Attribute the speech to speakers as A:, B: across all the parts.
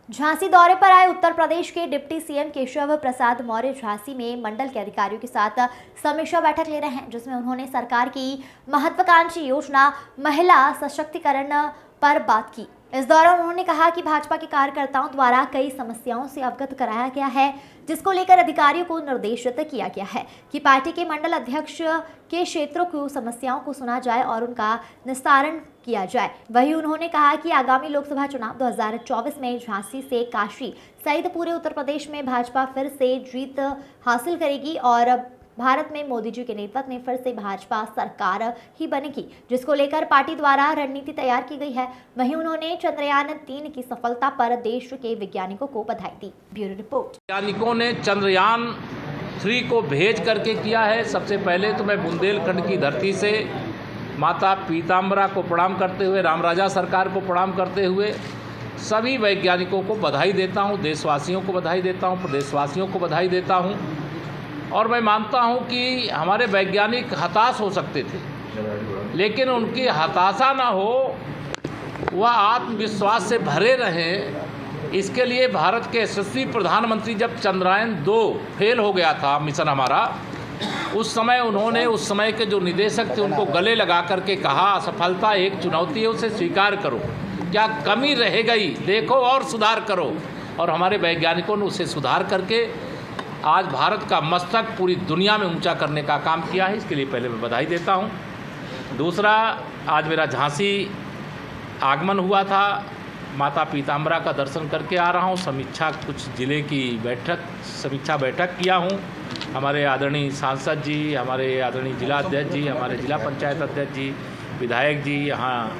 A: झांसी दौरे पर आए उत्तर प्रदेश के डिप्टी सीएम केशव प्रसाद मौर्य झांसी में मंडल के अधिकारियों के साथ समीक्षा बैठक ले रहे हैं, जिसमें उन्होंने सरकार की महत्वाकांक्षी योजना महिला सशक्तिकरण पर बात की। इस दौरान उन्होंने कहा कि भाजपा के कार्यकर्ताओं द्वारा कई समस्याओं से अवगत कराया गया है, जिसको लेकर अधिकारियों को निर्देशित किया गया है कि पार्टी के मंडल अध्यक्ष के क्षेत्रों की समस्याओं को सुना जाए और उनका निस्तारण किया जाए। वहीं उन्होंने कहा कि आगामी लोकसभा चुनाव 2024 में झांसी से काशी सहित पूरे उत्तर प्रदेश में भाजपा फिर से जीत हासिल करेगी और भारत में मोदी जी के नेतृत्व में फिर से भाजपा सरकार ही बनेगी, जिसको लेकर पार्टी द्वारा रणनीति तैयार की गई है। वहीं उन्होंने चंद्रयान 3 की सफलता पर देश के वैज्ञानिकों को बधाई दी। Bureau report.
B: वैज्ञानिकों ने चंद्रयान 3 को भेज करके किया है। सबसे पहले तो मैं बुंदेलखंड की धरती से माता पीताम्बरा को प्रणाम करते हुए, रामराजा सरकार को प्रणाम करते हुए सभी वैज्ञानिकों को बधाई देता हूं, देशवासियों को बधाई देता हूं, प्रदेशवासियों को बधाई देता हूं। और मैं मानता हूं कि हमारे वैज्ञानिक हताश हो सकते थे, लेकिन उनकी हताशा ना हो, वह आत्मविश्वास से भरे रहें। इसके लिए भारत के यशस्वी प्रधानमंत्री जब चंद्रयान 2 फेल हो गया था मिशन हमारा, उस समय उन्होंने उस समय के जो निदेशक थे उनको गले लगा करके कहा, असफलता एक चुनौती है, उसे स्वीकार करो, क्या कमी रह गई देखो और सुधार करो। और हमारे वैज्ञानिकों ने उसे सुधार करके आज भारत का मस्तक पूरी दुनिया में ऊंचा करने का काम किया है। इसके लिए पहले मैं बधाई देता हूं। दूसरा, आज मेरा झांसी आगमन हुआ था, माता पीताम्बरा का दर्शन करके आ रहा हूं। कुछ ज़िले की समीक्षा बैठक किया हूं। हमारे आदरणीय सांसद जी, हमारे आदरणीय जिला अध्यक्ष जी, हमारे जिला पंचायत अध्यक्ष जी, विधायक जी, यहाँ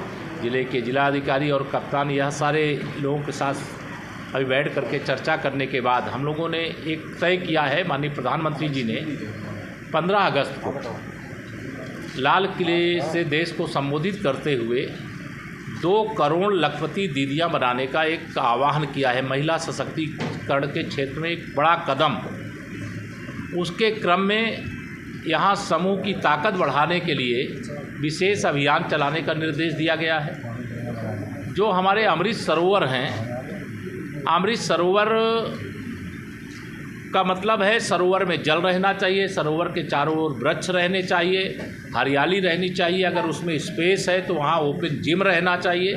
B: ज़िले के जिलाधिकारी और कप्तान, यह सारे लोगों के साथ अभी बैठ करके चर्चा करने के बाद हम लोगों ने एक तय किया है। माननीय प्रधानमंत्री जी ने 15 अगस्त को लाल किले से देश को संबोधित करते हुए 2 करोड़ लखपति दीदियां बनाने का एक आह्वान किया है। महिला सशक्तिकरण के क्षेत्र में एक बड़ा कदम। उसके क्रम में यहाँ समूह की ताकत बढ़ाने के लिए विशेष अभियान चलाने का निर्देश दिया गया है। जो हमारे अमृत सरोवर हैं, अमृत सरोवर का मतलब है सरोवर में जल रहना चाहिए, सरोवर के चारों ओर वृक्ष रहने चाहिए, हरियाली रहनी चाहिए। अगर उसमें स्पेस है तो वहाँ ओपन जिम रहना चाहिए,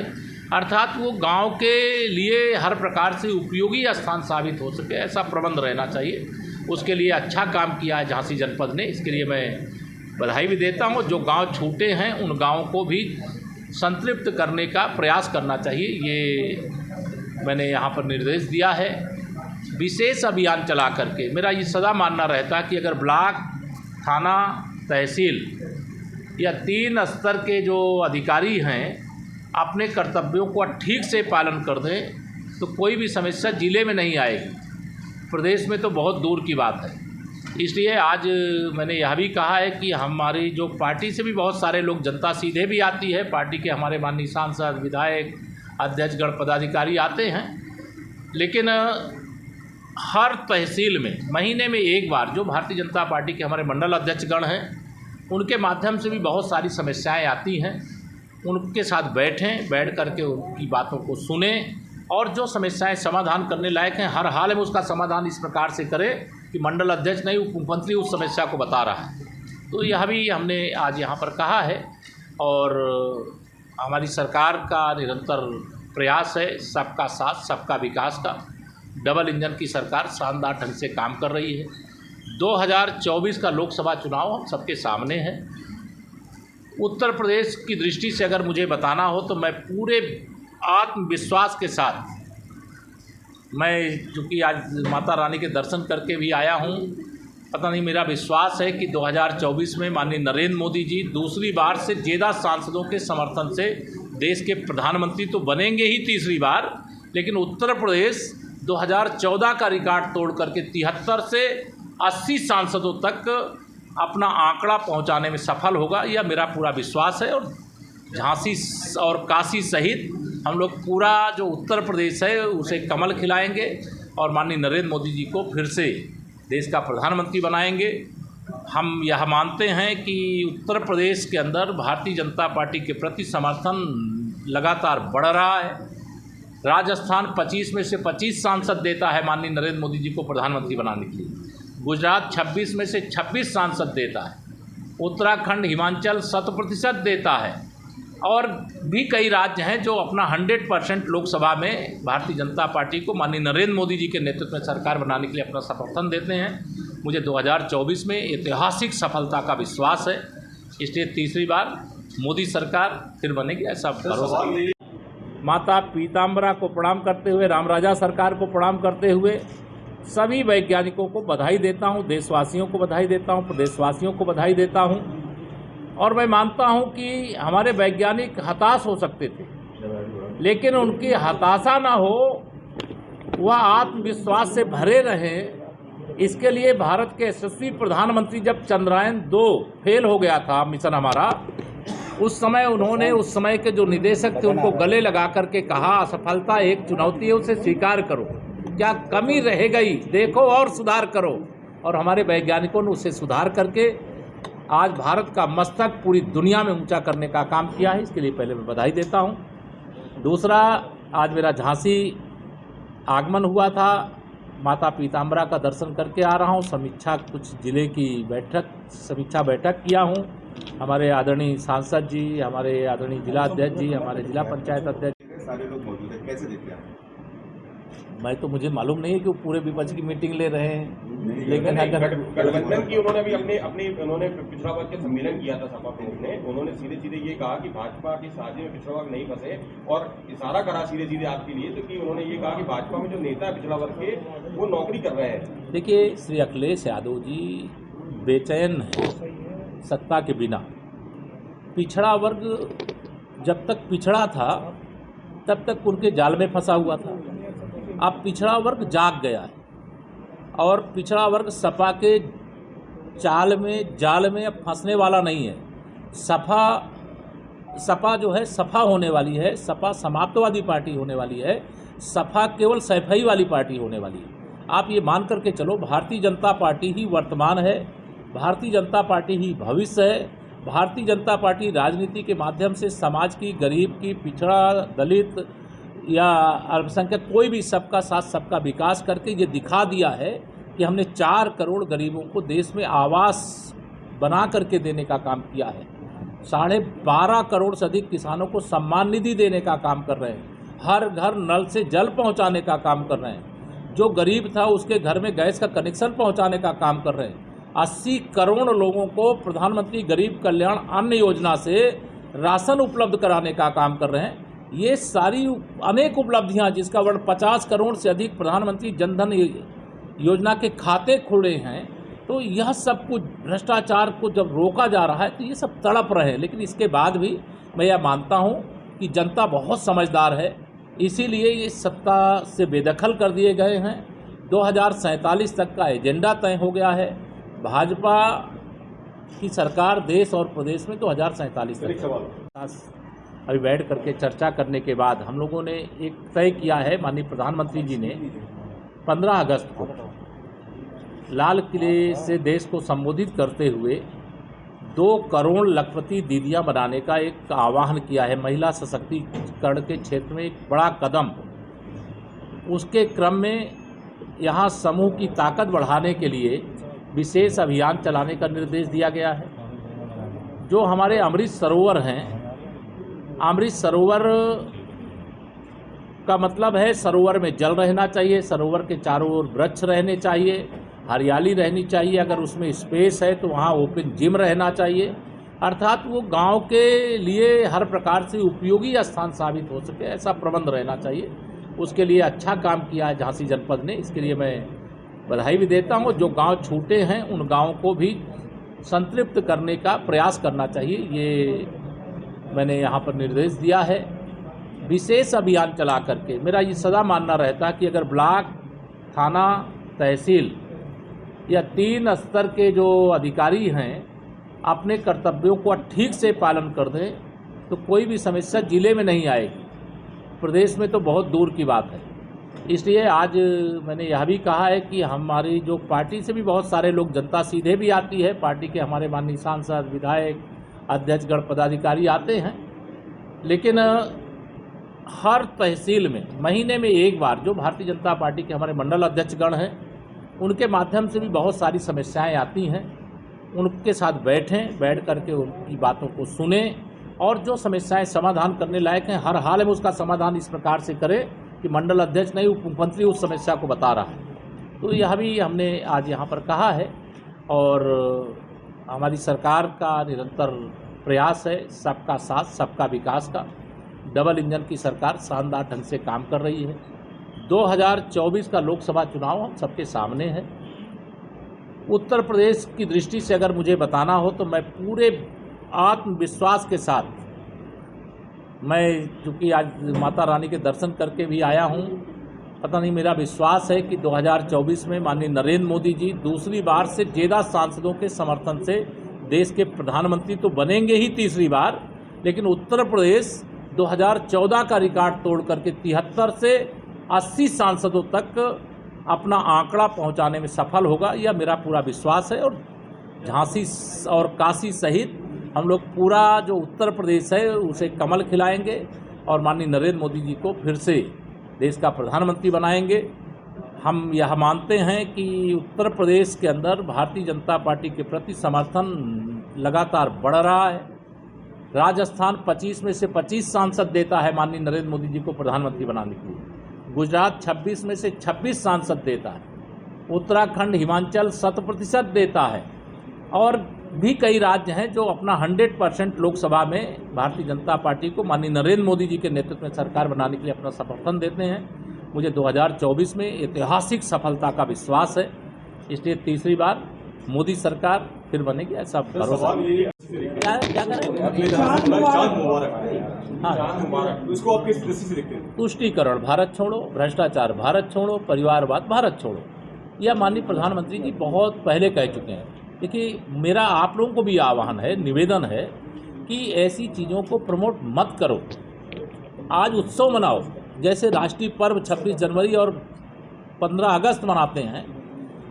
B: अर्थात वो गांव के लिए हर प्रकार से उपयोगी स्थान साबित हो सके, ऐसा प्रबंध रहना चाहिए। उसके लिए अच्छा काम किया है झांसी जनपद ने, इसके लिए मैं बधाई भी देता हूँ। जो गाँव छूटे हैं उन गाँवों को भी संतृप्त करने का प्रयास करना चाहिए, ये मैंने यहाँ पर निर्देश दिया है। विशेष अभियान चला करके मेरा ये सदा मानना रहता है कि अगर ब्लॉक, थाना, तहसील या 3 स्तर के जो अधिकारी हैं अपने कर्तव्यों को ठीक से पालन कर दें तो कोई भी समस्या ज़िले में नहीं आएगी, प्रदेश में तो बहुत दूर की बात है। इसलिए आज मैंने यह भी कहा है कि हमारी जो पार्टी से भी बहुत सारे लोग, जनता सीधे भी आती है, पार्टी के हमारे माननीय सांसद, विधायक, अध्यक्षगण, पदाधिकारी आते हैं, लेकिन हर तहसील में महीने में एक बार जो भारतीय जनता पार्टी के हमारे मंडल अध्यक्षगण हैं उनके माध्यम से भी बहुत सारी समस्याएं आती हैं। उनके साथ बैठ करके उनकी बातों को सुने और जो समस्याएं समाधान करने लायक हैं हर हाल में उसका समाधान इस प्रकार से करें कि मंडल अध्यक्ष नहीं, उप मुख्यमंत्री उस समस्या को बता रहा है। तो यह भी हमने आज यहाँ पर कहा है और हमारी सरकार का निरंतर प्रयास है सबका साथ सबका विकास का। डबल इंजन की सरकार शानदार ढंग से काम कर रही है। 2024 का लोकसभा चुनाव हम सबके सामने है। उत्तर प्रदेश की दृष्टि से अगर मुझे बताना हो तो मैं पूरे आत्मविश्वास के साथ, मैं चूँकि आज माता रानी के दर्शन करके भी आया हूँ, पता नहीं, मेरा विश्वास है कि 2024 में माननीय नरेंद्र मोदी जी दूसरी बार से ज़्यादा सांसदों के समर्थन से देश के प्रधानमंत्री तो बनेंगे ही तीसरी बार, लेकिन उत्तर प्रदेश 2014 का रिकॉर्ड तोड़ करके 73 से 80 सांसदों तक अपना आंकड़ा पहुंचाने में सफल होगा, यह मेरा पूरा विश्वास है। और झांसी और काशी सहित हम लोग पूरा जो उत्तर प्रदेश है उसे कमल खिलाएंगे और माननीय नरेंद्र मोदी जी को फिर से देश का प्रधानमंत्री बनाएंगे। हम यह मानते हैं कि उत्तर प्रदेश के अंदर भारतीय जनता पार्टी के प्रति समर्थन लगातार बढ़ रहा है। राजस्थान 25 में से 25 सांसद देता है माननीय नरेंद्र मोदी जी को प्रधानमंत्री बनाने के लिए। गुजरात 26 में से 26 सांसद देता है। उत्तराखंड, हिमाचल 100% देता है। और भी कई राज्य हैं जो अपना 100% लोकसभा में भारतीय जनता पार्टी को माननीय नरेंद्र मोदी जी के नेतृत्व में सरकार बनाने के लिए अपना समर्थन देते हैं। मुझे 2024 में ऐतिहासिक सफलता का विश्वास है, इसलिए तीसरी बार मोदी सरकार फिर बनेगी, ऐसा भरोसा। माता पीताम्बरा को प्रणाम करते हुए, रामराजा सरकार को प्रणाम करते हुए सभी वैज्ञानिकों को बधाई देता हूं, देशवासियों को बधाई देता हूं, प्रदेशवासियों को बधाई देता हूं। और मैं मानता हूं कि हमारे वैज्ञानिक हताश हो सकते थे, लेकिन उनकी हताशा ना हो, वह आत्मविश्वास से भरे रहें। इसके लिए भारत के यशस्वी प्रधानमंत्री जब चंद्रयान 2 फेल हो गया था मिशन हमारा, उस समय उन्होंने उस समय के जो निदेशक थे उनको गले लगा करके कहा, असफलता एक चुनौती है, उसे स्वीकार करो, क्या कमी रह गई देखो और सुधार करो। और हमारे वैज्ञानिकों ने उसे सुधार करके आज भारत का मस्तक पूरी दुनिया में ऊंचा करने का काम किया है, इसके लिए पहले मैं बधाई देता हूं। दूसरा, आज मेरा झांसी आगमन हुआ था, माता पीताम्बरा का दर्शन करके आ रहा हूं। कुछ जिले की समीक्षा बैठक किया हूं। हमारे आदरणीय सांसद जी, हमारे आदरणीय जिला अध्यक्ष जी, हमारे जिला पंचायत अध्यक्ष,
C: सारे लोग मौजूद हैं, कैसे देखते हैं?
B: मुझे मालूम नहीं है कि वो पूरे विपक्ष की मीटिंग ले रहे हैं, लेकिन अगर
D: गठबंधन की उन्होंने भी उन्होंने पिछड़ा वर्ग के सम्मेलन किया था सपा प्रमुख ने, उन्होंने सीधे सीधे ये कहा कि भाजपा की साजिश में पिछड़ा वर्ग नहीं फंसे, और इशारा करा सीधे सीधे आपके लिए, तो कि उन्होंने ये कहा कि भाजपा में जो नेता है पिछड़ा वर्ग के वो नौकरी कर रहे हैं।
B: देखिए, श्री अखिलेश यादव जी बेचैन है सत्ता के बिना। पिछड़ा वर्ग जब तक पिछड़ा था तब तक उनके जाल में फंसा हुआ था। अब पिछड़ा वर्ग जाग गया है और पिछड़ा वर्ग सपा के जाल में अब फंसने वाला नहीं है। सपा जो है सफा होने वाली है, सपा समाप्तवादी पार्टी होने वाली है, सपा केवल सैफई वाली पार्टी होने वाली है। आप ये मान करके चलो, भारतीय जनता पार्टी ही वर्तमान है, भारतीय जनता पार्टी ही भविष्य है। भारतीय जनता पार्टी राजनीति के माध्यम से समाज की, गरीब की, पिछड़ा, दलित या अल्पसंख्यक, कोई भी सबका साथ सबका विकास करके ये दिखा दिया है कि हमने 4 करोड़ गरीबों को देश में आवास बना करके देने का काम किया है। 12.5 करोड़ से अधिक किसानों को सम्मान निधि देने का काम कर रहे हैं। हर घर नल से जल पहुंचाने का काम कर रहे हैं। जो गरीब था उसके घर में गैस का कनेक्शन पहुंचाने का काम कर रहे हैं। 80 करोड़ लोगों को प्रधानमंत्री गरीब कल्याण अन्न योजना से राशन उपलब्ध कराने का काम कर रहे हैं। ये सारी अनेक उपलब्धियां, जिसका वर्ण 50 करोड़ से अधिक प्रधानमंत्री जनधन योजना के खाते खुले हैं, तो यह सब कुछ भ्रष्टाचार को जब रोका जा रहा है तो ये सब तड़प रहे हैं। लेकिन इसके बाद भी मैं यह मानता हूं कि जनता बहुत समझदार है, इसीलिए ये सत्ता से बेदखल कर दिए गए हैं। 2047 तक का एजेंडा तय हो गया है। भाजपा की सरकार देश और प्रदेश में 2047 तक। अभी बैठ करके चर्चा करने के बाद हम लोगों ने एक तय किया है, माननीय प्रधानमंत्री जी ने 15 अगस्त को लाल किले से देश को संबोधित करते हुए 2 करोड़ लखपति दीदियां बनाने का एक आह्वान किया है। महिला सशक्तिकरण के क्षेत्र में एक बड़ा कदम। उसके क्रम में यहाँ समूह की ताकत बढ़ाने के लिए विशेष अभियान चलाने का निर्देश दिया गया है। जो हमारे अमृत सरोवर हैं, अमृत सरोवर का मतलब है सरोवर में जल रहना चाहिए, सरोवर के चारों ओर वृक्ष रहने चाहिए, हरियाली रहनी चाहिए। अगर उसमें स्पेस है तो वहाँ ओपन जिम रहना चाहिए, अर्थात वो गांव के लिए हर प्रकार से उपयोगी स्थान साबित हो सके, ऐसा प्रबंध रहना चाहिए। उसके लिए अच्छा काम किया है झांसी जनपद ने, इसके लिए मैं बधाई भी देता हूँ। जो गांव छूटे हैं उन गाँवों को भी संतृप्त करने का प्रयास करना चाहिए, ये मैंने यहाँ पर निर्देश दिया है। विशेष अभियान चला करके मेरा ये सदा मानना रहता है कि अगर ब्लॉक, थाना, तहसील या 3 स्तर के जो अधिकारी हैं अपने कर्तव्यों को ठीक से पालन कर दें तो कोई भी समस्या जिले में नहीं आएगी, प्रदेश में तो बहुत दूर की बात है। इसलिए आज मैंने यह भी कहा है कि हमारी जो पार्टी से भी बहुत सारे लोग, जनता सीधे भी आती है, पार्टी के हमारे माननीय सांसद, विधायक, अध्यक्षगण, पदाधिकारी आते हैं, लेकिन हर तहसील में महीने में एक बार जो भारतीय जनता पार्टी के हमारे मंडल अध्यक्षगण हैं उनके माध्यम से भी बहुत सारी समस्याएं आती हैं, उनके साथ बैठ करके उनकी बातों को सुने और जो समस्याएं समाधान करने लायक हैं हर हाल में उसका समाधान इस प्रकार से करें कि मंडल अध्यक्ष नहीं उप मुख्यमंत्री उस समस्या को बता रहा है। तो यह भी हमने आज यहाँ पर कहा है और हमारी सरकार का निरंतर प्रयास है सबका साथ सबका विकास का। डबल इंजन की सरकार शानदार ढंग से काम कर रही है। 2024 का लोकसभा चुनाव हम सबके सामने है। उत्तर प्रदेश की दृष्टि से अगर मुझे बताना हो तो मैं पूरे आत्मविश्वास के साथ, मैं चूँकि आज माता रानी के दर्शन करके भी आया हूँ, पता नहीं मेरा विश्वास है कि 2024 में माननीय नरेंद्र मोदी जी दूसरी बार से ज़्यादा सांसदों के समर्थन से देश के प्रधानमंत्री तो बनेंगे ही तीसरी बार, लेकिन उत्तर प्रदेश 2014 का रिकॉर्ड तोड़ करके 73 से 80 सांसदों तक अपना आंकड़ा पहुंचाने में सफल होगा, यह मेरा पूरा विश्वास है। और झांसी और काशी सहित हम लोग पूरा जो उत्तर प्रदेश है उसे कमल खिलाएंगे और माननीय नरेंद्र मोदी जी को फिर से देश का प्रधानमंत्री बनाएंगे। हम यह मानते हैं कि उत्तर प्रदेश के अंदर भारतीय जनता पार्टी के प्रति समर्थन लगातार बढ़ रहा है। राजस्थान 25 में से 25 सांसद देता है माननीय नरेंद्र मोदी जी को प्रधानमंत्री बनाने के लिए। गुजरात 26 में से 26 सांसद देता है। उत्तराखंड हिमाचल 100% देता है और भी कई राज्य हैं जो अपना 100% लोकसभा में भारतीय जनता पार्टी को माननीय नरेंद्र मोदी जी के नेतृत्व में सरकार बनाने के लिए अपना समर्थन देते हैं। मुझे 2024 में ऐतिहासिक सफलता का विश्वास है, इसलिए तीसरी बार मोदी सरकार फिर बनेगी ऐसा भरोसा। क्या करें? हाँ,
D: उसको आप किस दृष्टि से देखते हैं?
B: तुष्टीकरण भारत छोड़ो, भ्रष्टाचार भारत छोड़ो, परिवारवाद भारत छोड़ो, यह माननीय प्रधानमंत्री जी बहुत पहले कह चुके हैं। देखिए, मेरा आप लोगों को भी आह्वान है, निवेदन है कि ऐसी चीज़ों को प्रमोट मत करो। आज उत्सव मनाओ, जैसे राष्ट्रीय पर्व 26 जनवरी और 15 अगस्त मनाते हैं,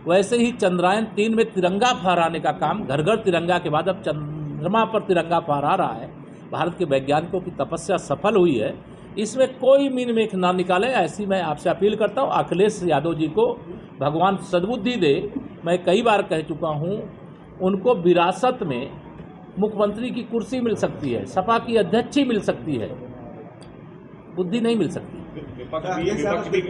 B: वैसे ही चंद्रयान 3 में तिरंगा फहराने का काम, घर घर तिरंगा के बाद अब चंद्रमा पर तिरंगा फहरा रहा है। भारत के वैज्ञानिकों की तपस्या सफल हुई है, इसमें कोई मीन मेख ना निकाले, ऐसी मैं आपसे अपील करता हूँ। अखिलेश यादव जी को भगवान सद्बुद्धि दे। मैं कई बार कह चुका हूँ, उनको विरासत में मुख्यमंत्री की कुर्सी मिल सकती है, सपा की अध्यक्ष ही मिल सकती है, बुद्धि नहीं मिल सकती।
D: विपक्ष भी